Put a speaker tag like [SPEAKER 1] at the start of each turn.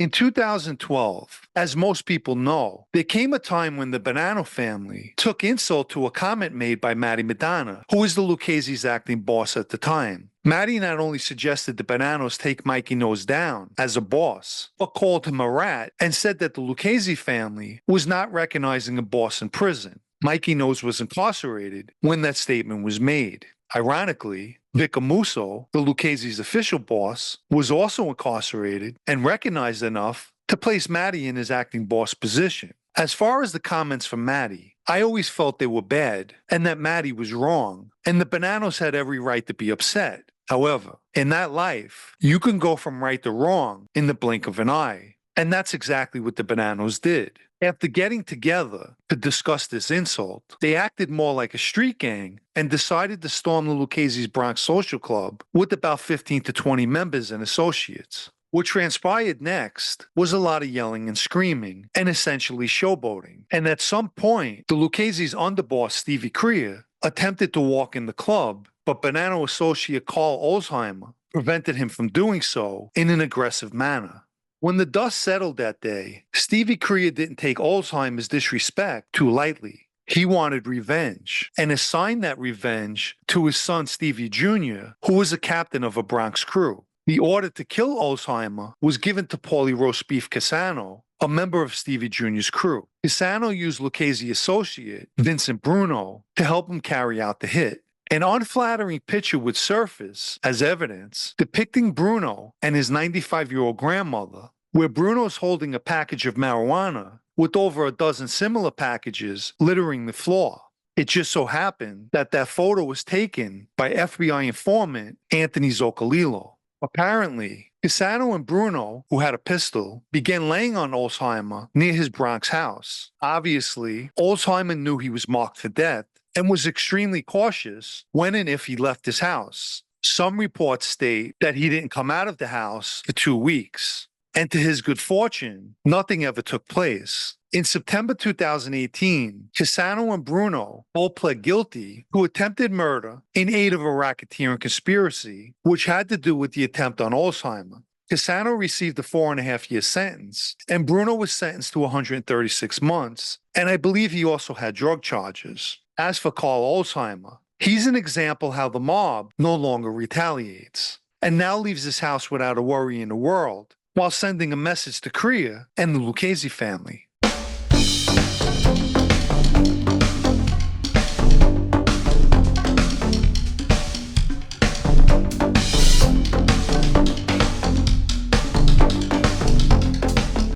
[SPEAKER 1] In 2012, as most people know, there came a time when the Bonanno family took insult to a comment made by Matty Madonna, who was the Lucchese's acting boss at the time. Matty not only suggested the Bonannos take Mikey Nose down as a boss, but called him a rat and said that the Lucchese family was not recognizing a boss in prison. Mikey Nose was incarcerated when that statement was made. Ironically, Vic Amuso, the Lucchese's official boss, was also incarcerated and recognized enough to place Matty in his acting boss position. As far as the comments from Matty, I always felt they were bad and that Matty was wrong, and the Bonannos had every right to be upset. However, in that life, you can go from right to wrong in the blink of an eye, and that's exactly what the Bonannos did. After getting together to discuss this insult, they acted more like a street gang and decided to storm the Lucchese's Bronx Social Club with about 15 to 20 members and associates. What transpired next was a lot of yelling and screaming and essentially showboating. And at some point, the Lucchese's underboss, Stevie Crea, attempted to walk in the club, but Bonanno associate Carl Ulzheimer prevented him from doing so in an aggressive manner. When the dust settled that day, Stevie Crea didn't take Ulzheimer's disrespect too lightly. He wanted revenge and assigned that revenge to his son Stevie Jr., who was a captain of a Bronx crew. The order to kill Ulzheimer was given to Paulie Roast Beef Cassano, a member of Stevie Jr.'s crew. Cassano used Lucchese associate Vincent Bruno to help him carry out the hit. An unflattering picture would surface as evidence depicting Bruno and his 95-year-old grandmother, where Bruno's holding a package of marijuana with over a dozen similar packages littering the floor. It just so happened that that photo was taken by FBI informant Anthony Zoccolillo. Apparently, Cassano and Bruno, who had a pistol, began laying on Ulzheimer near his Bronx house. Obviously, Ulzheimer knew he was marked for death and was extremely cautious when and if he left his house. Some reports state that he didn't come out of the house for 2 weeks. And to his good fortune, nothing ever took place. In September 2018, Cassano and Bruno both pled guilty to attempted murder in aid of a racketeering conspiracy, which had to do with the attempt on Ulzheimer. Cassano received a 4.5-year sentence, and Bruno was sentenced to 136 months, and I believe he also had drug charges. As for Carl Ulzheimer, he's an example how the mob no longer retaliates, and now leaves his house without a worry in the world, while sending a message to Crea and the Lucchese family.